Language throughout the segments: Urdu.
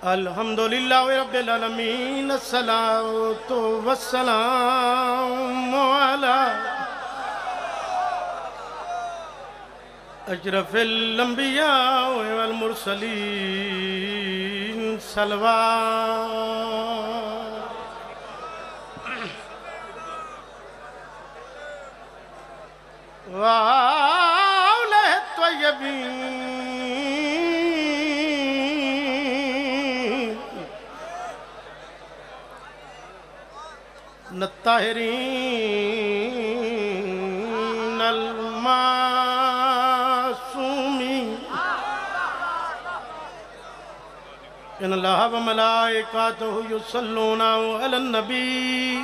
الحمدللہ رب العالمین الصلاۃ والسلام علی اشرف الانبیاء والمرسلین صلوات وآلہ الطیبین الطاہرین المعصومین ان اللہ وملائکاتہ یصلون علی النبی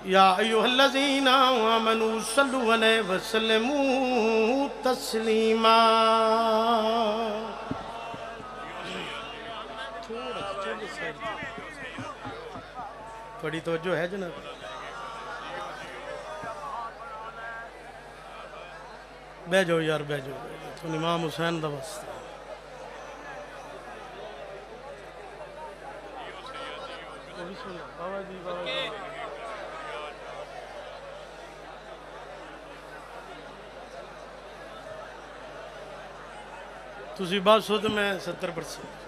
یا ایہا الذین آمنوا صلوا علیہ وسلموا تسلیما بڑی توجہ ہے جناب بہ جاؤ یار بہ جاؤ تو امام حسین دا واسطہ تسی بات سو تو میں 70%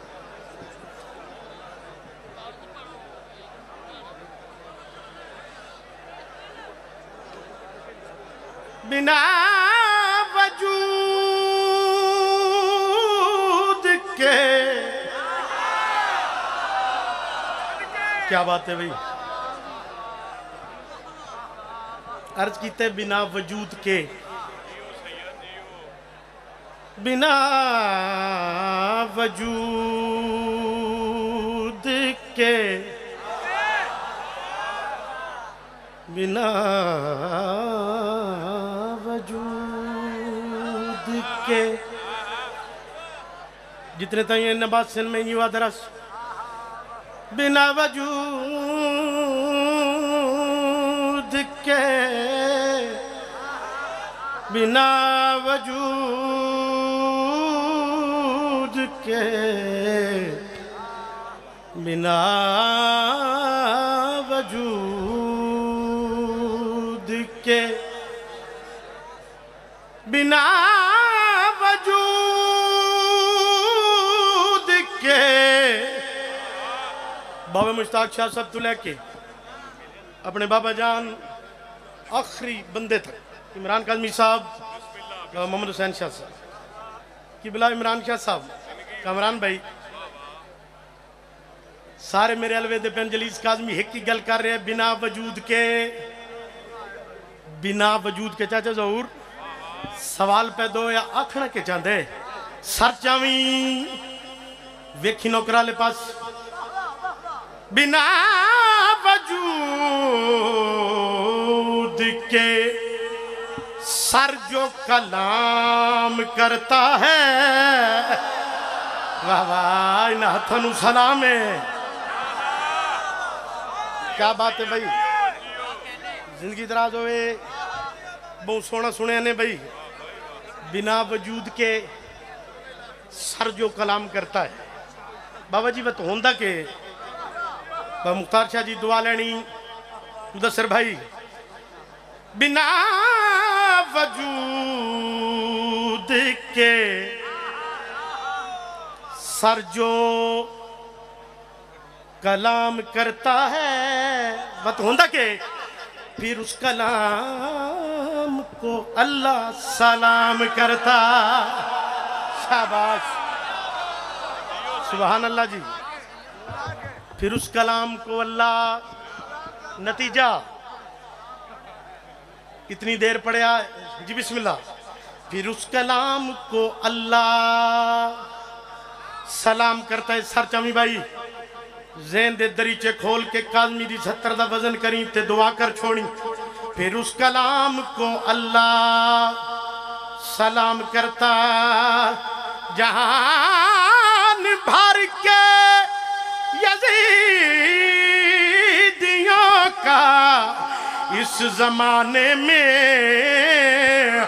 بنا وجود کے کیا بات ہے بھئی عرض کیتے بنا وجود کے بنا وجود کے بنا وجود کے جتنے تائیں نبات سن میں یہ درس بنا وجود کے بنا وجود کے بنا وجود کے بنا وجود کے بابا مشتاق شاہ صاحب تو لے کے اپنے بابا جان آخری بندے تھے عمران کاظمی صاحب محمد حسین شاہ صاحب کی بلا عمران شاہ صاحب کامران بھائی سارے میرے علوے دے پین جلیس کاظمی ایک کی گل کر رہے ہیں بنا وجود کے چاچا ظہور سوال پیدا ہو یا آکھنا کے چاندے سر چاویں ویکھی نوکرہ لے پاس بنا وجود کے سر جو کلام کرتا ہے واہ واہ انہا تھنو سلام ہے کیا بات ہے بھائی زندگی دراز ہوئے بہت سونا سنے ہیں بھائی بنا وجود کے سر جو کلام کرتا ہے بابا جی وہ تو ہوندہ کہ بابا مختار شاہ جی دعا لینی مدثر بھائی بنا وجود کے سر جو کلام کرتا ہے وہ تو ہوندہ کہ پھر اس کلام کو اللہ سلام کرتا شاباش سبحان اللہ جی پھر اس کلام کو اللہ نتیجہ کتنی دیر پڑھے آئے جی بسم اللہ پھر اس کلام کو اللہ سلام کرتا ہے سر چامی بھائی زین دے دریچے کھول کے کاظمی دی 70 دا وزن کریں تے دعا کر چھوڑیں پھر اس کلام کو اللہ سلام کرتا جہان بھر کے یزیدیوں کا اس زمانے میں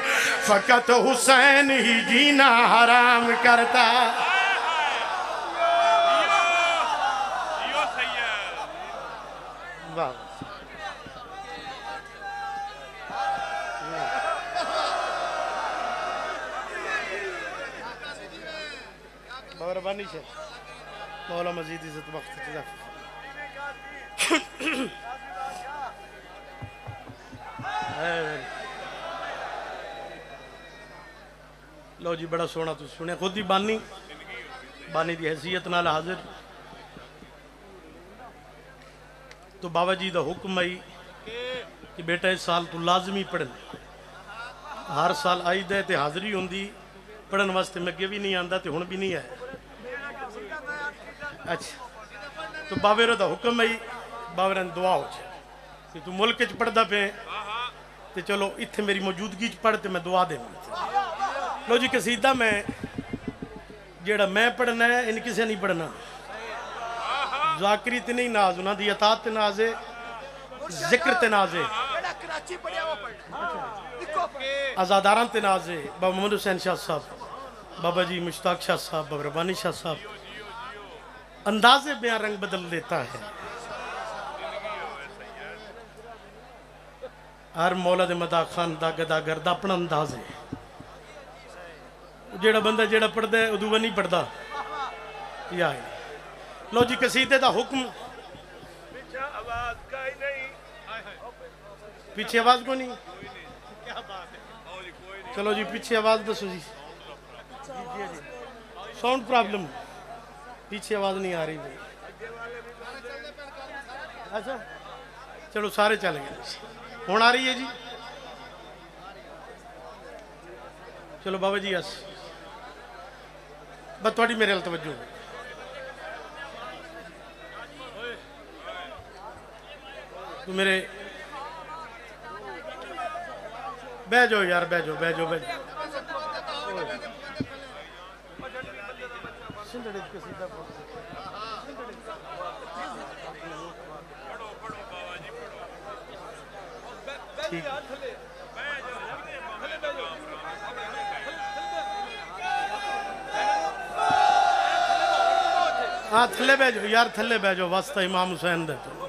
فقط حسین ہی جینا حرام کرتا واہ مہربانی سے مولا مزید عزت وقت لو جی بڑا سونا تو سنے خود ہی بانی دی حیثیت نال حاضر تو بابا جی دا حکم آئی کہ بیٹا اس سال تو لازمی پڑھن ہر سال آئی دے تے حاضری ہوں دی پڑھن واسطے میں بھی نہیں آندہ تے ہون بھی نہیں آئے اچھا تو بابے رو دا حکم آئی بابے رہن دعا ہو جائے کہ تو ملک چ پڑھ دا پہ تے چلو اتھے میری موجودگی چ پڑھ تے میں دعا دے لو جی قصیدہ میں جیڑا میں پڑھنا ہے ان کسے نہیں پڑھنا ذاکری تے نہیں ناز انہاں دی اطاعت تے ناز ہے ذکر تے ناز ہے آزاداران تے ناز ہے بابا محمد حسین شاہ صاحب بابا جی مشتاق شاہ صاحب بابا ربانی شاہ صاحب انداز بیان رنگ بدل دیتا ہے ہر مولا دے مدا خان دا گدا گرد اپنا انداز ہے جیڑا بندہ جیڑا پڑھ دے ادھو نہیں پڑھ دا یا ہے لو جی قصیدے دا حکم پیچھے آواز کو نہیں چلو جی پیچھے آواز دسو جی ساؤنڈ پرابلم پیچھے آواز نہیں آ رہی بھائی اچھا چلو سارے چل گئے ہون آ رہی ہے جی چلو بابا جی یس بس تھوڑی میرے توجہ تو میرے بہ جاؤ یار بہ جاؤ ہاں تھلے بہ جاؤ یار تھلے بہ جاؤ واسطہ امام حسین دے تو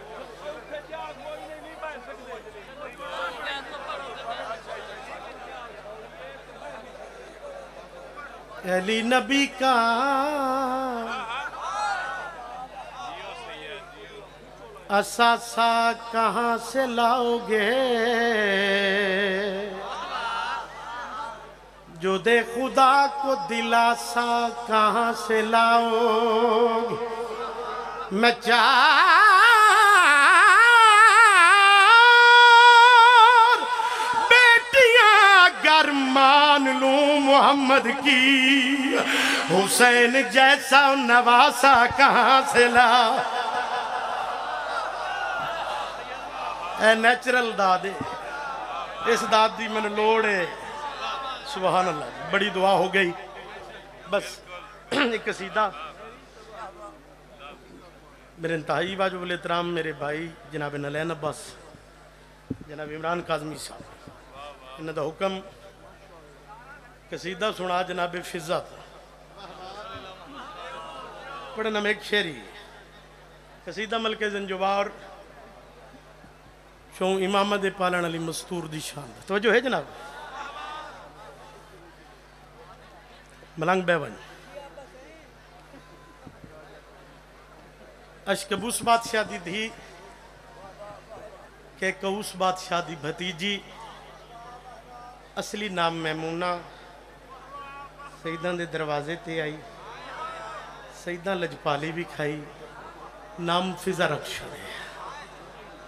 علی نبی کا اثاثہ کہاں سے لاؤ گے جو دے خدا کو دلاسا کہاں سے لاؤ گے میں چار بیٹیاں گر مان لوں محمد کی حسین جیسا نواسا کہاں سے لاؤ اے نیچرل دادے اس داد دی میں نے لوڑے سبحان اللہ بڑی دعا ہو گئی بس ایک قصیدہ میرے انتہائی واجب الاحترام میرے بھائی جناب نلین عباس جناب عمران کاظمی صاحب انہوں دا حکم قصیدہ سنا جناب فضا پڑھنا میں ایک شعری قصیدہ ملک زنجوار شو امامہ دے پالن علی مستور دی شان توجہ ہے جناب ملنگ بیون اشکبوس بادشاہ دی دھی کہ کوس بادشاہ دی بھتیجی اصلی نام میمونہ سیدان دے دروازے تے آئی سیدان لجپالی بھی کھائی نام فضا رکھ شدے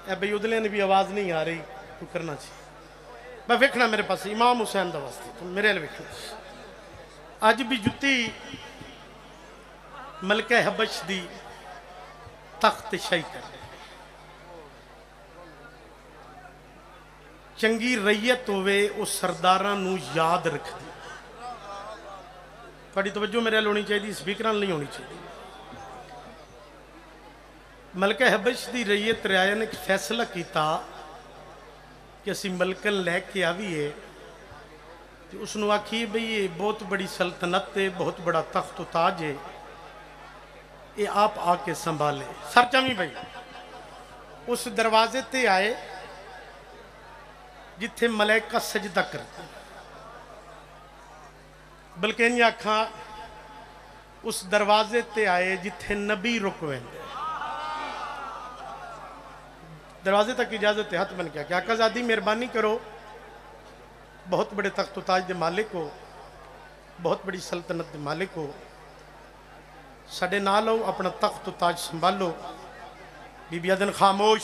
اے بھئی ادلے نے بھی آواز نہیں آ رہی تو کرنا چاہیے میں ویکھنا میرے پاس امام حسین دا واسطے تو میرے لئے ویکھنا چاہیے آج بھی جتی ملکہ حبش دی تخت شاہی کر رہے چنگی ریت ہوئے اس سرداران نو یاد رکھ دی بڑی توجہ میرے لئے ہونی چاہیے سپیکران نہیں ہونی چاہیے ملکہ حبش دی ریت رعایا نے ایک فیصلہ کیتا کہ اسی ملکن لے کے آوی ہے تو اس نے آکھی بھئی یہ بہت بڑی سلطنت ہے بہت بڑا تخت و تاج ہے یہ آپ آ کے سنبھالے سر چامی بھئی اس دروازے تے آئے جتھے ملائکہ سجدہ کرتے بلکہ انہیں آکھاں اس دروازے تے آئے جتھے نبی رکویں دے دروازے تک اجازت ہاتھ بن کیا کہ آقا زادی مہربانی کرو بہت بڑے تخت و تاج دے مالک ہو بہت بڑی سلطنت دے مالک ہو ساڑے نال ہو اپنا تخت و تاج سنبھالو بی بی آدن خاموش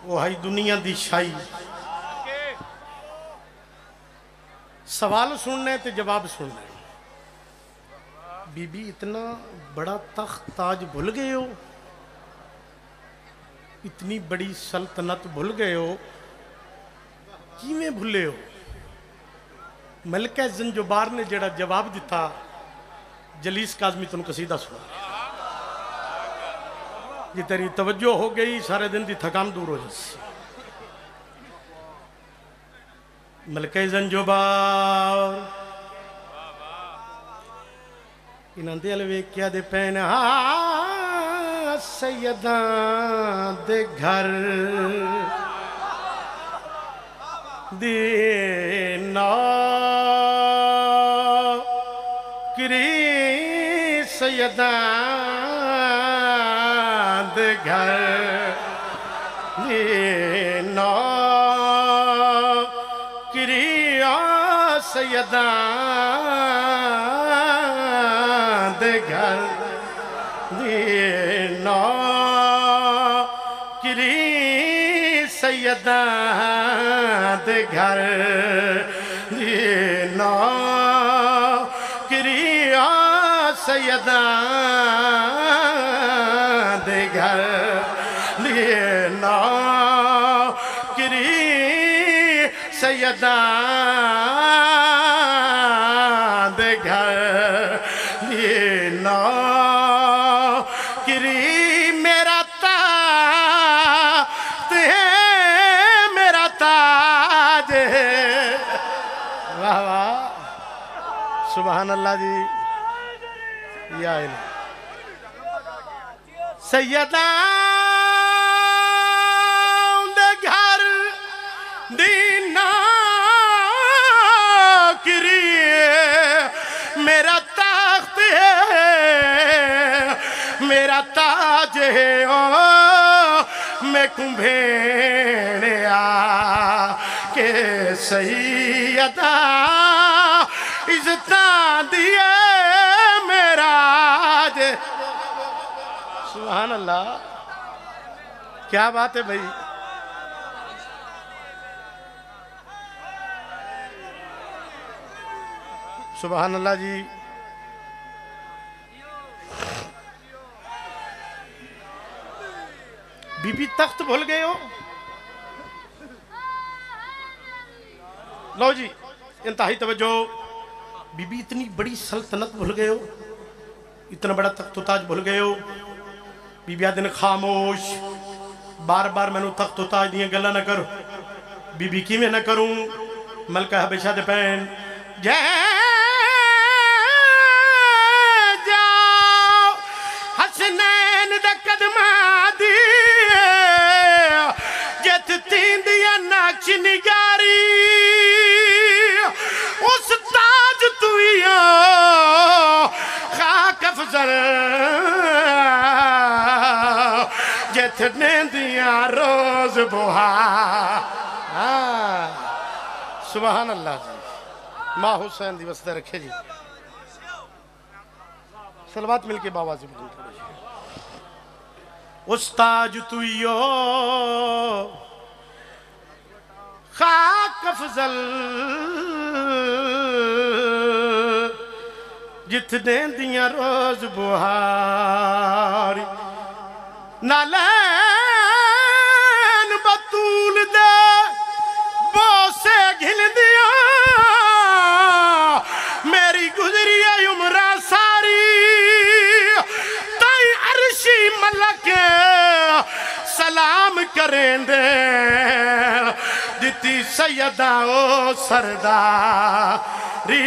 وہ ہائی دنیا دی شائی سوال سننے تے جواب سننے بی بی اتنا بڑا تخت تاج بھول گئے ہو اتنی بڑی سلطنت بھول گئے ہو کیویں بھولے ہو ملکہ زنجبار نے جڑا جواب دیتا جلیس کاظمی تن قصیدہ سنا یہ تیری توجہ ہو گئی سارے دن دی تھکان دور ہو جیسی ملکہ زنجبار انہاں دے علوے کیا دے پہنے سیدان دے گھر دینا کری سیدان دے گھر دینا کری سیدان دے گھر دینا کری سیدان دے گھر دینا کری سیدان دے گھر دینا کری سیدان دے گھر دینا کری میرا تاج ہے میرا تاج ہے واہ واہ سبحان اللہ جی یا الہ سیدان دے گھر دینا کری میرا تخت ہے میرا تاج ہے میں کمبھیڑیا کہ سیدہ عزتاں دیئے میرا آج سبحان اللہ کیا بات ہے بھائی سبحان اللہ جی بی بی تخت بھول گئے ہو لو جی انتہائی توجہ بی بی اتنی بڑی سلطنت بھول گئے ہو اتنا بڑا تخت و تاج بھول گئے ہو بی بی آدن خاموش بار بار میں نے تخت و تاج دیئے گلہ نہ کرو بی بی کی میں نہ کروں ملکہ حبشہ دے پین جاؤ حسنین دا قدمہ دیئے جت تین دیا ناکش نگاری اس تاج تویا خاک افضل جت نیندیا روز بہا سبحان اللہ جی ماں حسین دی وسطہ رکھے جی سلوات مل کے باوازی بلند کرو جی اس تاج تویو خاک افضل جتنے دیاں روز بہاری نالین بطول دے بوسے گھل دیا میری گزری عمرہ ساری تائی عرشی ملک سلام کریں دے جتی سیدہ او سرداری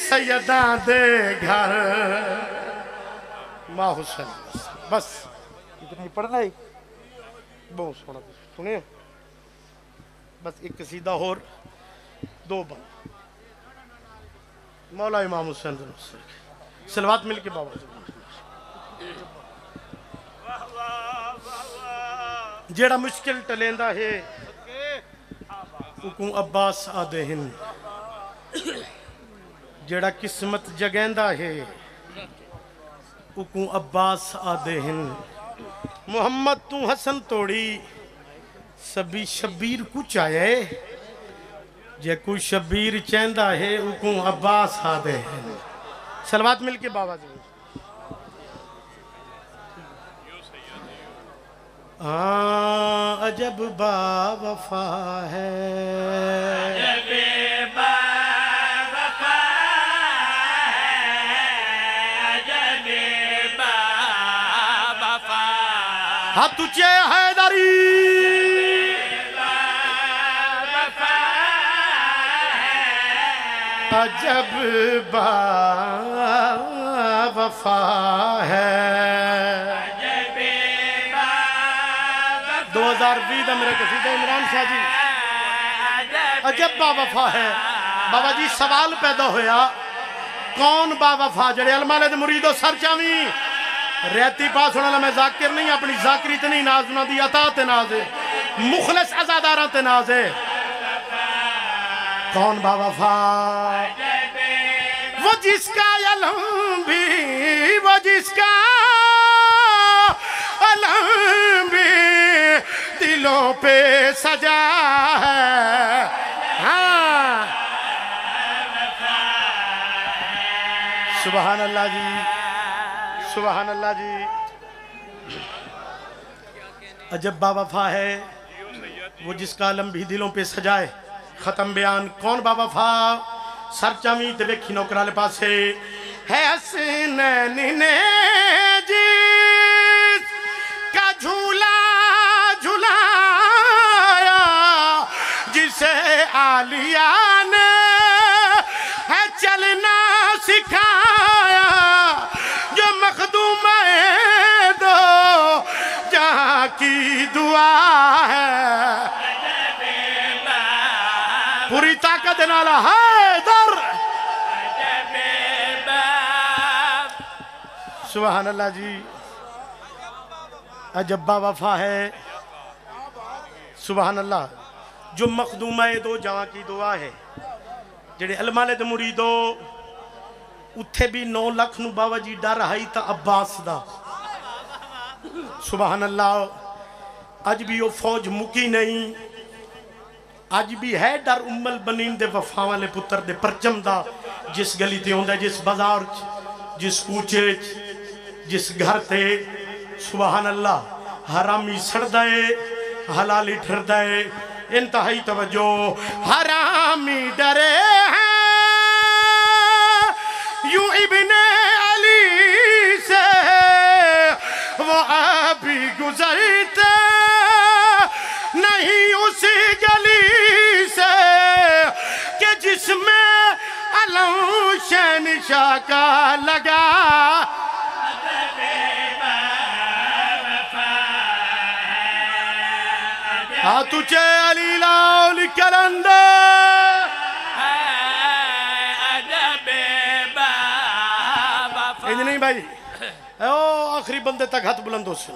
سیدہ دے گھر ماں حسین بس اتنی پڑھنا ہی بہت سونا سنیں بس ایک قصیدہ اور دو بند مولا امام حسین سلوات مل کے بابا جیڑا مشکل ٹلیندہ ہے اکوں عباس آدھے ہن جیڑا قسمت جگیندہ ہے اکوں عباس آدھے ہن محمد تو حسن توڑی سبھی شبیر کچھ آئے جے کوئی شبیر چیندہ ہے اکوں عباس آدھے ہیں سلوات مل کے بابا جی عجب با وفا ہے عجب با وفا ہے عجب با وفا ہاں تجھے حیدری عجب با وفا ہے عجب با وفا 2020 میرے قصیدہ عمران شاہ جی عجب با وفا ہے بابا جی سوال پیدا ہویا کون با وفا جڑے علماء دے مرید و سر چاویں رہتی پاس ہونا میں ذاکر نہیں اپنی ذاکری تے نہیں ناز نہ دی عطا تے ناز ہے مخلص عزاداراں تے ناز ہے کون با وفا وہ جس کا علم بھی وہ جس کا علم بھی دلوں پہ سجا ہے ہاں سبحان اللہ جی سبحان اللہ جی عجب با وفا ہے وہ جس کا علم بھی دلوں پہ سجائے ختم بیان کون با وفا سر چامی تے بیکھی نوکرالے پاسے ہے حسنین نے جس کا جھولا جھلایا جسے عالیہ نے ہے چلنا سکھایا جو مخدوم دو جہاں کی دعا ہے پوری طاقت نالا حیدر سبحان اللہ جی عجب با وفا ہے سبحان اللہ جو مخدومہ دو جہاں کی دعا ہے جڑے علماء دے مریدو اتھے بھی 9 لاکھ نو بابا جی ڈر آئی تا عباس دا سبحان اللہ آج بھی وہ فوج مکی نہیں آج بھی ہے ڈر البنین دے وفا والے پتر دے پرچم دا جس گلی تے ہوندہ جس بازار جس کوچے جس گھر تے سبحان اللہ حرامی سڑ دائے حلالی ٹھر دائے انتہائی توجہ حرامی ڈرے ہیں یوں ابن علی سے وہ ابھی گزرتے نہیں اسی گلی سے کہ جس میں علم شہنشاہ کا لگا ہاں تجھے علی لاؤ کلندہ نہیں بھائی آخری بندے تک ہاتھ بلند ہو سن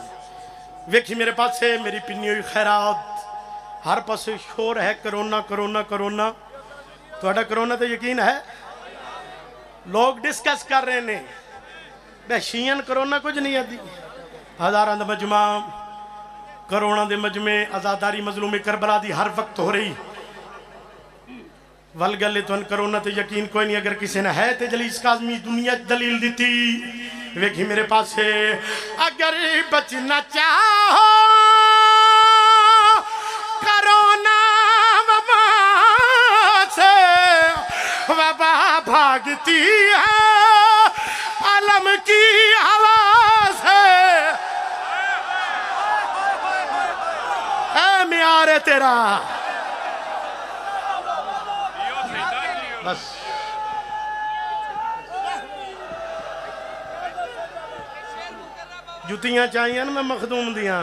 ویکھی میرے پاس ہے میری پنی ہوئی خیرات ہر پاس شور ہے کرونا کرونا کرونا تو اڈا کرونا تو یقین ہے لوگ ڈسکس کر رہے ہیں بے شیئن کرونا کچھ نہیں آدھی ہزاران دا مجمع کرونا دے مجمع ازاداری مظلوم کربلا دی ہر وقت ہو رہی والگلے تو ان کرونا تے یقین کوئی نہیں اگر کسی نے ہے تے جلیس کاظمی دنیا دلیل دیتی ویکھی میرے پاس ہے اگر بچنا چاہو کرونا وبا سے وبا بھاگتی ہے علم کی آواز ہے اے میار تیرا بس جتیاں چاہیے نا میں مخدوم دیاں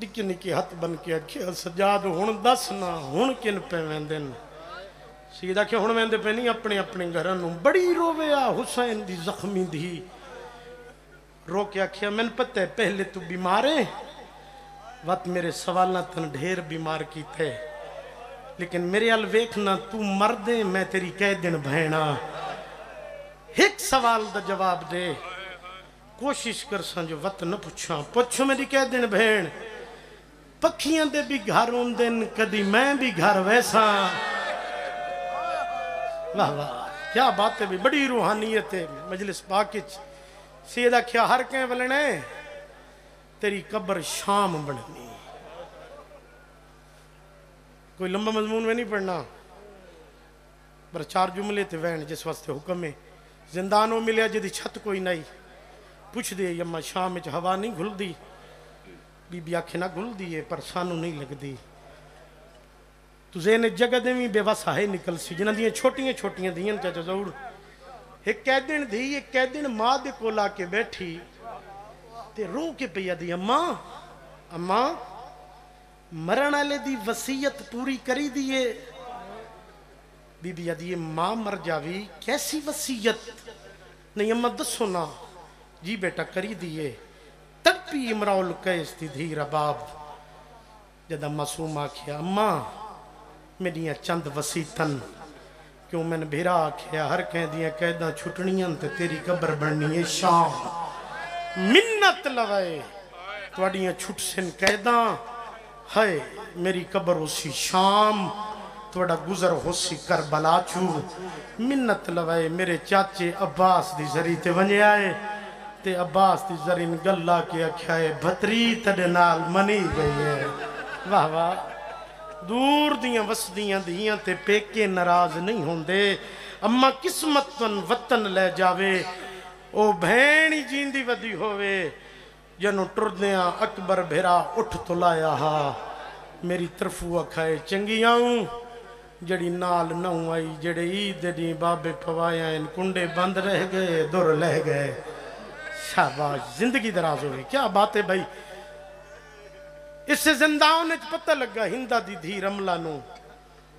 نکے نکے ہاتھ بن کے آکھیا سجاد ہن دس نا ہن کن پہ ویندن سید آکھیا ہن ویندے پہ نہیں اپنے اپنے گھراں نوں بڑی رویا حسین دی زخمی دی رو کے آکھیا میں پتہ ہے پہلے تو بیمار ہے وقت میرے سوالنا تن ڈھیر بیمار کیتے لیکن میرے ال ویکھنا تو مردے میں تیری کہہ دن بھینا ایک سوال دا جواب دے کوشش کر سن جو وقت نہ پوچھو میری کہہ دن بھین پکھیاں دے بھی گھر ہوندن کدی میں بھی گھر ویسا واہ واہ کیا بات ہے بھی بڑی روحانیت ہے مجلس پاکچ سیدہ کیا ہر کہیں ولنے تیری قبر شام بڑھنی کوئی لمبا مضمون میں نہیں پڑھنا پر 4 جملے تے وین جس واسطے حکم ہے زندانوں ملیا جدی چھت کوئی نہیں پوچھ دے یما شام وچ ہوا نہیں گھل دی بی بی آکھے نہ گھل دی ہے پر سانو نہیں لگ دی تو زین جگہ دے میں بے واسا ہے نکل سی جنہ دیاں چھوٹیاں دیاں چاچا ضرور ایک قیدن دی ایک قیدن ماں دے کو لا کے بیٹھی تے رو کے پیا دی اماں مرن والے دی وصیت پوری کری دیئے بی بی آدھی ماں مر جاوی کیسی وصیت نہیں اماں دسو نا جی بیٹا کری دیئے تڑپی امراؤ القیس دی دھی رباب جدہ معصوم آکھیا اماں میری چند وسیعتن کیوں میں نے بھیرا آکھیا ہر کہیں دیاں قیداں چھٹنیاں تے تیری قبر بڑھنی ہے شام منت لوائے توڑیاں چھٹ سن قیداں ہائے میری قبر اسی شام توڑا گزر ہوسی کربلا چو منت لوائے میرے چاچے عباس دی زری تے ونجے آئے تے عباس دی زرین گلہ کے اکھائے بھتری تڑے نال منی گئی ہے واہ واہ دور دیاں وسدیاں دیاں تے پیکے ناراض نہیں ہوندے اما قسمت وطن لے جاوے او بھینی جیندی ودی ہوئے جنو ٹردیاں اکبر بھیرا اٹھ تو لایا ہا میری طرفو اکھائے چنگی آؤں جڑی نال نہ آئی جڑے عید دی بابے پوایا ان کنڈے بند رہ گئے دور لہ گئے شاباش زندگی دراز ہوئی کیا بات ہے بھائی اس سے زنداؤں نے پتہ لگا ہندہ دی دھی رملہ نو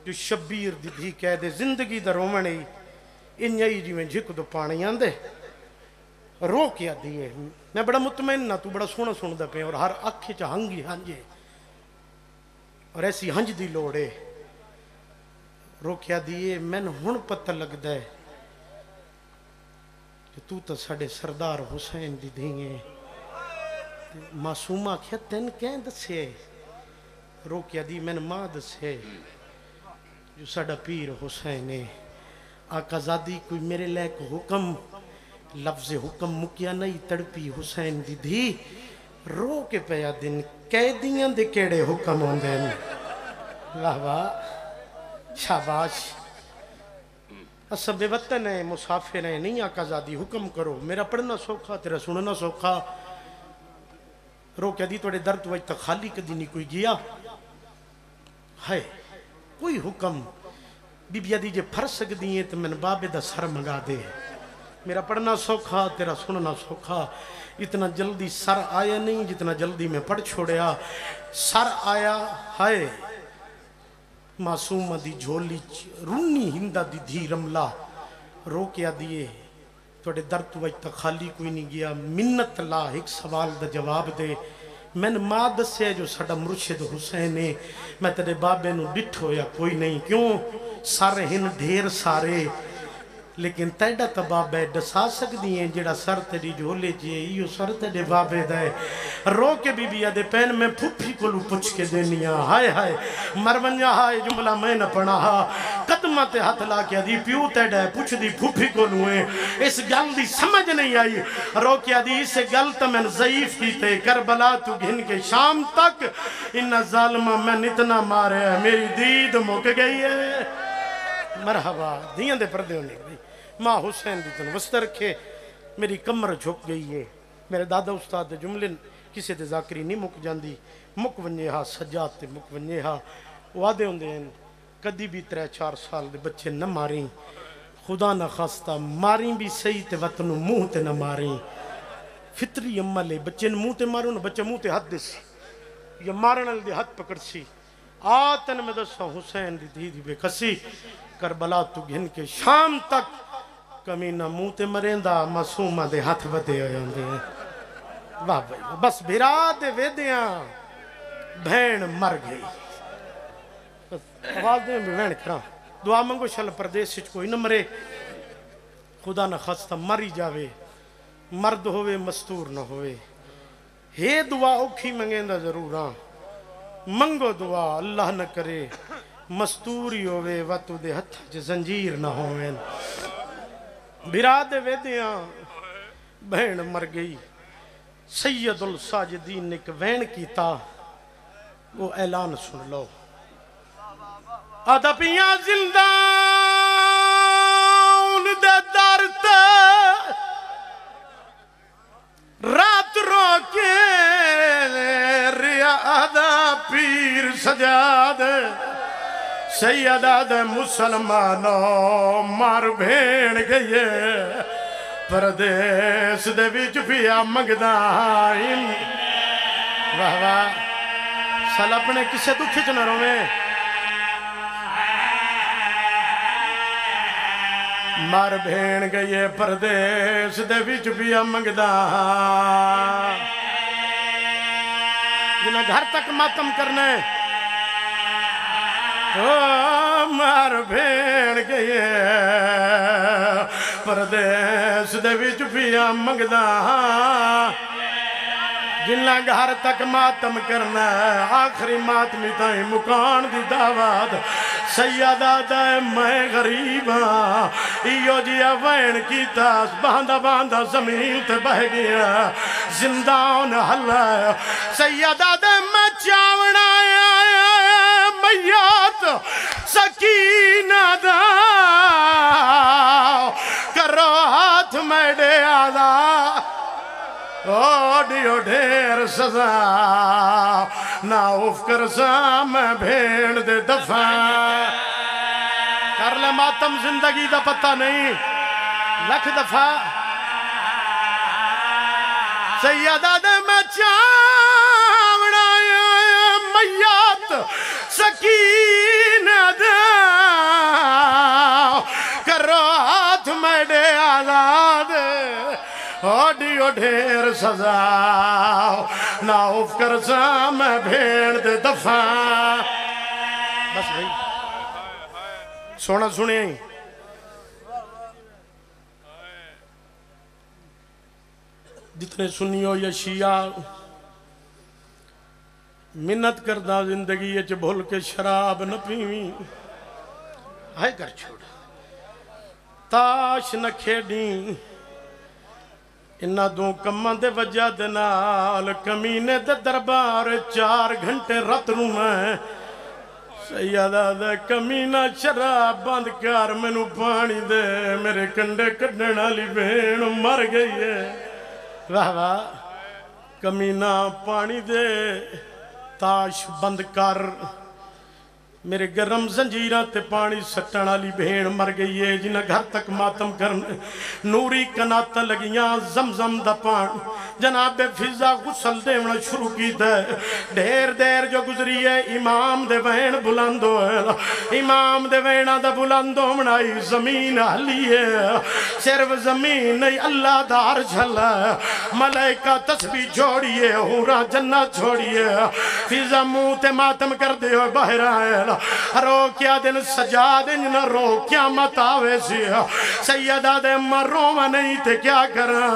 جو شبیر دی دھی کہہ دے زندگی در رومنے انہی جی میں جھک دو پانی آندے رو کیا دیئے میں بڑا مطمئن نہ تو بڑا سونا سن دا پہ اور ہر اکھے چا ہنگی ہنجے اور ایسی ہنج دی لوڑے رو کیا دیئے میں نے ہن پتہ لگ دے کہ تو تا ساڑے سردار حسین دی دھیئے معصومہ کیا تین کہیں دسے رو کیا دی میں نے ماں دسے جو ساڑا پیر حسین ہے آقا زادی کوئی میرے لئے کو حکم لفظ حکم مکیا نہیں تڑپی حسین دی دھی رو کے پیا دن قیدیاں دے کیڑے حکم ہوں دن واہ واہ شاباش اسب وطن ہے مسافر ہے نہیں آقا زادی حکم کرو میرا پڑھنا سوکھا تیرا سننا سوکھا رو کیا دی توڑے درد وجہ تک خالی کدی نہیں کوئی گیا ہے کوئی حکم بی بی آدھی جے پھر سکتی ہیں تو میں نے بابے دا سر منگا دے میرا پڑھنا سوکھا تیرا سننا سوکھا اتنا جلدی سر آیا نہیں جتنا جلدی میں پڑھ چھوڑیا سر آیا ہے معصومہ دی جھولی رونی ہندہ دی دھی رملہ رو کیا دیئے توڑے درد وجہ تک خالی کوئی نہیں گیا منت لا ایک سوال دا جواب دے میں نے ماں دسے جو ساڑا مرشد حسین ہے میں تیرے بابے نو ڈٹھو یا کوئی نہیں کیوں سارے ہن ڈھیر سارے لیکن تیڑا تا بابے ڈسا سکتی ہیں جڑا سر تیری جھولے جیے یہ سر تیڑے بابے دائے رو کے بی بی آدھے پین میں پھوپھی کو لو پچھ کے دینیا ہائے ہائے مرونجا ہائے جملہ میں نہ پڑھا ہا قدمہ تے ہاتھ لا کے دی پیو تیڑا ہے پچھ دی پھوپھی کو لوئے اس گل دی سمجھ نہیں آئی رو کے دی اسے گل تا میں ضعیف کی تے کربلا تو گھن کے شام تک انہا ظالمہ میں اتنا مارے ہے میری دید مک گئی ہے مرحبا دیاں دے پردے ہونے گئی ماں حسین دی تن وسط رکھے میری کمر جھک گئی ہے میرے دادا استاد جملے کسی تے ذاکری نہیں مک جاندی مک ونجے ہاں سجاد تے مک ونجے ہاں وعدے ہوندے ہیں کدی بھی 3-4 سال دے بچے نہ ماریں خدا نہ خواستہ ماریں بھی صحیح تے وطنو منہ تے نہ ماریں فطری عمل ہے بچے نے منہ تے مارو نہ بچہ منہ تے ہاتھ دے سی یہ مارن دی ہاتھ پکڑ سی آتن میں دسا حسین دی دی دی بے کسی کربلا تو گھن کے شام تک کمینہ منہ تے مریندا معصومہ دے ہاتھ بدے ہوئے ہوندے ہیں واہ بھائی بس بھیرا دے ویدیاں بھین مر گئی آواز دیں بھی بھین کراں دعا منگو شل پردیس سچ کوئی نہ مرے خدا نہ خستہ مری جاوے مرد ہوئے مستور نہ ہوئے ہے دعا اوکھی منگیں دا ضرور ہاں منگو دعا اللہ نہ کرے مستوری ہوئے واتو دے ہتھ جو زنجیر نہ ہوئے برادے ویدیاں بہن مر گئی سید الساجدین نے ایک وین کیتا وہ اعلان سن لو ادبیاں زندہ ان دے درد رات رو کے ریادہ پیر سجاد سیدہ مسلمانوں مار بھیڑ گئے پردیس دے وچ پیا منگدا واہ واہ سال اپنے کسے تو کھچنا رویں مار بھیڑ گئے پردیس دے وچ پیا منگدا جنہیں گھر تک ماتم کرنے مار بھیڑ گئے پردیس دے وچ پیا منگدا جنہیں گھر تک ماتم کرنا آخری ماتمی تائیں مکان دی دعوت سیدہ دائیں میں غریب ہاں ایو جیا وین کی تاس باندھا باندھا زمین تے بہ گیا زندان حلہ سیدہ دائیں میں چاونا میات سکینہ دا کرو ہاتھ میں دے آدھا اوڈیو ڈھیر سزا نا اوف کر سا میں بھیڑ دے دفع کر لے ماتم زندگی دا پتہ نہیں لکھ دفع سیدہ دے میں چاوڑا میات سکینہ دا کرو ہاتھ میں دے آزاد اوڈیو ڈھیر سزا نا اوف کر سا میں بھیڑ دے دفع بس بھائی سونا سنیں جتنے سنیو یا شیعہ منت کردہ زندگی اچھ بھول کے شراب نہ پیویں آئے کر چھوڑ تاش نہ کھیڑیں انہا دوں کماں دے وجہ دے نال کمینے دے دربار 4 گھنٹے رات رو میں سیدہ دے کمینہ شراب بند کر مینوں پانی دے میرے کنڈے کڈنا لی بھین مر گئی ہے واہ واہ کمینہ پانی دے تاش بند کر میرے گرم زنجیرہ تے پانی سٹنا لی بھین مر گئی ہے جنہ گھر تک ماتم کرنے نوری کناتا لگیاں زمزم دا پان جناب فضا غسل دیونا شروع کی دے ڈھیر دیر جو گزری ہے امام دے وین بلندو ہے امام دے وینہ دا بلندو منائی زمین حلی ہے صرف زمین نہیں اللہ دار جھلا ہے ملائکہ تسبیح چھوڑیے ہورا جنت چھوڑیے فضا منہ تے ماتم کر دے ہوئے باہر آئے رو کیا دن سجا دن نہ رو کیا مت آوے سی سیدہ دے مروں میں نہیں تے کیا کرا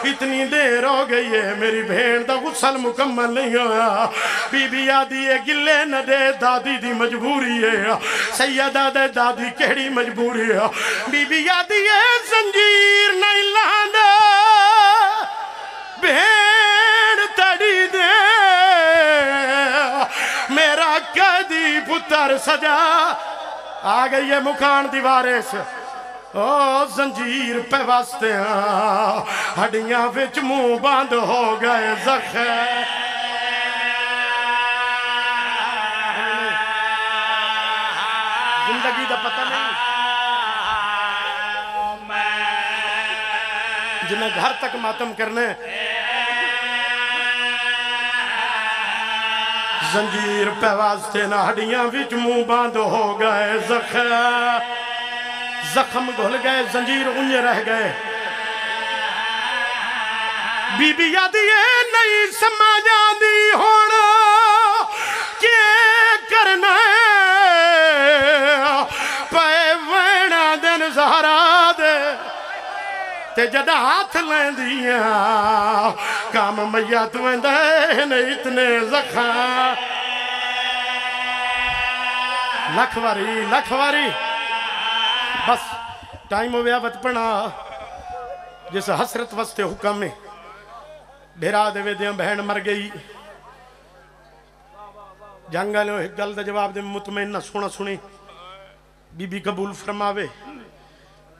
اتنی دیر ہو گئی ہے میری بھین دا غسل مکمل نہیں ہویا بی بی آدھی ہے گلے نہ دے دادی دی مجبوری ہے سیدہ دے دادی کیڑی مجبوری ہے بی بی آدھی ہے زنجیر نہیں لاندے بھین تڑی دے میرا قیدی پتر سجا آ گئی ہے مکان دیوارے سے او زنجیر پہ واسطے ہڈیاں وچ منہ باندھ ہو گئے زخم زندگی دا پتہ نہیں جنہیں گھر تک ماتم کرنے زنجیر پہ واسطے نہ ہڈیاں وچ منہ باندھ ہو گئے زخم گھل گئے زنجیر انج رہ گئے بی بی یادیے نہیں سمجھا دی ہونا کیا کرنا پے وینا دن زہرا دے تے جدہ ہاتھ لیں دیا کام میت ویندے نہیں اتنے زخم لکھ واری بس ٹائم ہو گیا بت پڑھنا جس حسرت وستے حکم میں بھیرا دے ویدیاں بہن مر گئی جنگل ایک گل دا جواب دے مطمئن نہ سونا سنی بی بی قبول فرماوے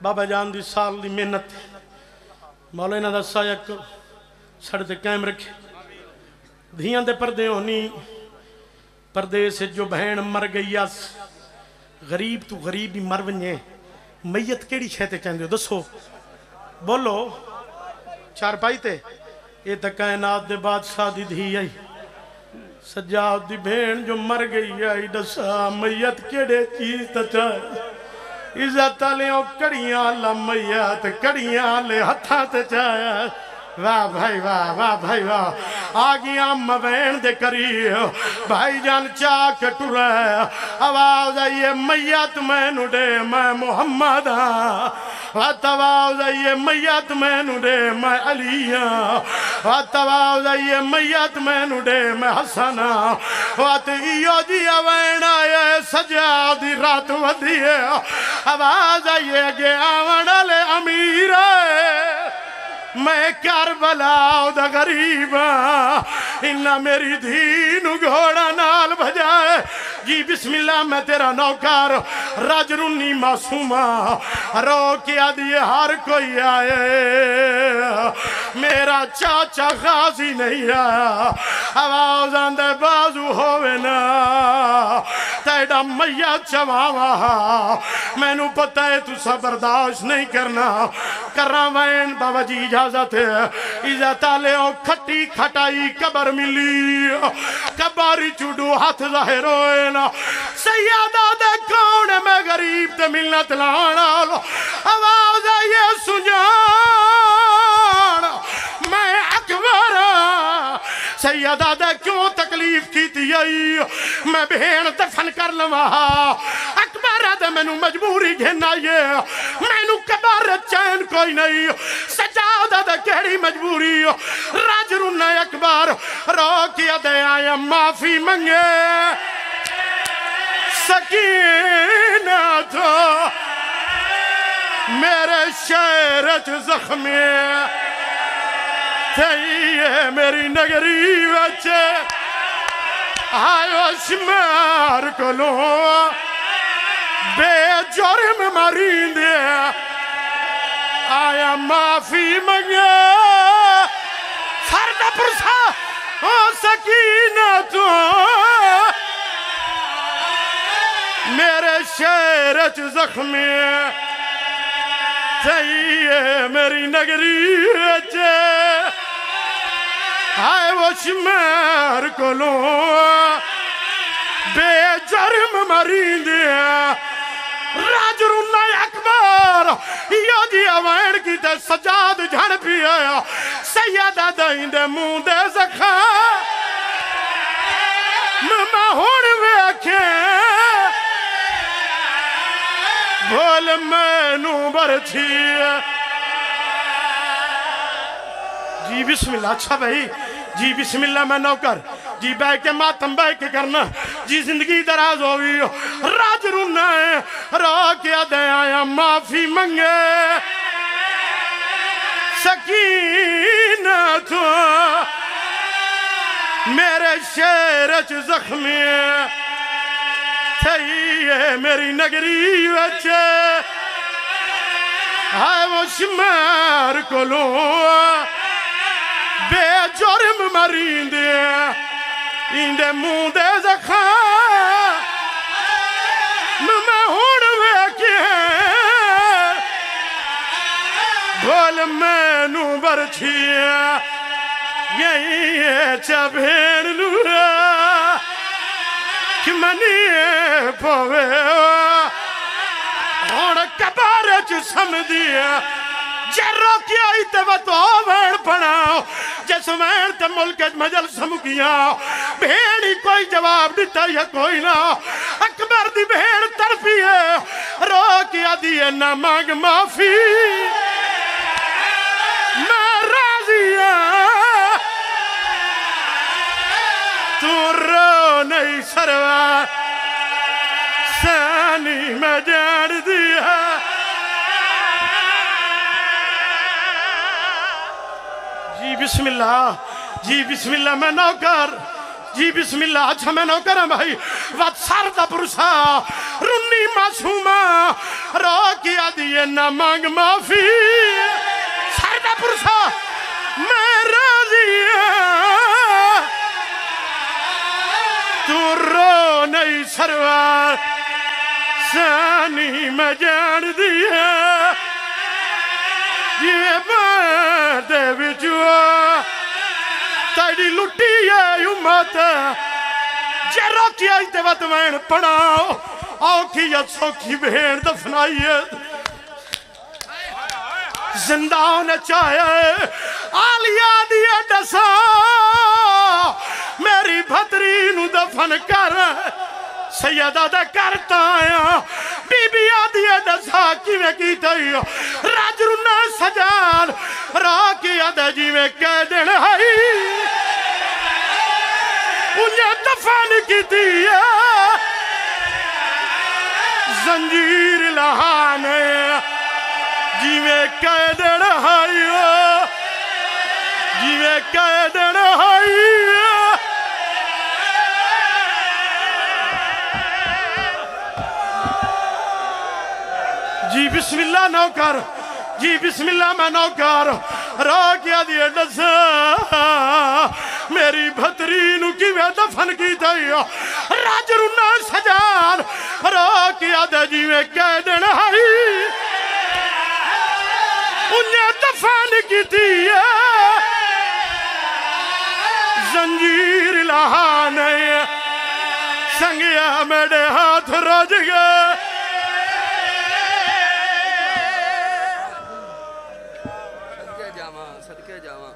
بابا جان دی سال دی محنت مولانا دا سایک سڑتے قائم رکھے دھیاں دے پردے ہونی پردے سے جو بہن مر گئی اس غریب تو غریب ہی مر ونجے میت کیڑی شہتے چاہندے ہو دسو بولو چار پائی تے یہ تا کائنات دے بادشاہ دی دھی آئی سجاد دی بہن جو مر گئی آئی دسا میت کیڑے چیز تا چاہے عزت لیوں کڑیاں لمیت کڑیاں لے ہتھاں تے چاہے واہ بھائی واہ آگیاں مبین دے کریو بھائی جان چاک ٹورے آواز آئیے میت میں نڈے میں محمد وات آواز آئیے میت میں نڈے میں علی وات آواز آئیے میت میں نڈے میں حسن وات ایو جی آوین آئے سجادی رات ودیے آواز آئیے گے آوین لے امیر میں کربلا دا غریبا انہا میری دین گھوڑا نال بھجائے جی بسم اللہ میں تیرا نوکار راجرونی معصومہ رو کیا دیئے ہر کوئی آئے میرا چاچا غازی نہیں آیا آواز آندے بازو ہوئے نا تیڑا میت چواوا میں نو پتہ ہے تو سا برداشت نہیں کرنا کرامین بابا جی اجازت ہے عزت آلے کھٹی کھٹائی قبر ملی کباری چوڑو ہاتھ ظاہر ہوئے نا سیادہ دے کون میں غریب تے ملنت لانا آواز آئیے سنجان میں اکبر سیادہ دے کیوں تکلیف کی تھی میں بہن دفن کر لوا اکبر دے میں نو مجبوری گھنا یہ میں نو کبار چین کوئی نہیں سجادہ دے کہڑی مجبوری راج رونا اکبر رو کیا دے آیا معافی منگے سکینہ تو میرے شہرچ زخمی تھیئے میری نگری وچے آئیو شمار کلو بے جرم مرین دے آیا معافی منگے فرد پرسا سکینہ تو میرے شہرچ زخمی تھیئے میری نگری وچے آئے وہ شمار کلو بے جرم مرین دیا راج رونا اکبر یا جی آوائن کی تے سجاد جھڑ پی آیا سیدہ دائیں دے مون دے زخا مما ہون ویکھیں بھول میں نو برچھی جی بسم اللہ اچھا بھائی جی بسم اللہ میں نوکر جی بے کے ماتم بے کے کرنا جی زندگی دراز ہوئی راج رونا ہے رو کیا دے آیا معافی منگے سکینہ تو میرے شہرچ زخمی تھیئے میری نگری وچے آئے وہ شمار کلو بے جرم مرین دے اندے مون دے زخا میں ہون ویکھے بھول میں نو برچھیا یہی ہے چا بھین نورا کہ منی پوے ہون کبارے چو سمدیا جے روکی آئی تے وطو وین پڑاؤ جیسو وین تے ملکت مجل سمکیا بھیڑی کوئی جواب دیتا یا کوئی نہ اکبر دی بھیڑ طرفی ہے روکی آدھی ہے نہ مانگ معافی میں راضی ہے تو رو نہیں سروار سانی میں جان دیا جی بسم اللہ جی بسم اللہ میں نوکر جی بسم اللہ اچھا میں نوکر ہوں بھائی وات ساردہ پرسا رنی معصومہ رو کیا دیئے نہ مانگ معافی ساردہ پرسا میں راضی تو رو نہیں سروار سانی میں جان دیا یہ باتیں بچوا تیری لٹی ہے امت جے روکی آئی تے وقت میں پڑھاؤ آوکی یا سوکی بھیڑ دفنائی ہے زندہ ہونے چاہے آلیا دیا ڈسا میری بھترین دفن کر سیدہ دا کرتا آیا بی بی آدھی ڈسا کی میں کیتا ہی راج رنا سجان راکی آدھا جی میں کہہ دن ہے انہیں دفن کی دیا زنجیر لہانے جی میں کہہ دن ہے جی میں کہہ دن ہے جی بسم اللہ نوکر جی بسم اللہ میں نوکر رو کیا دیئے ڈسا میری بھترینو کی میں دفن کی تھی راج رنا سجان رو کیا دے جی میں کہہ دینا ہے انہیں دفن کی تھی زنجیر لہانے سنگیا میرے ہاتھ رج گئے صدقے جاواں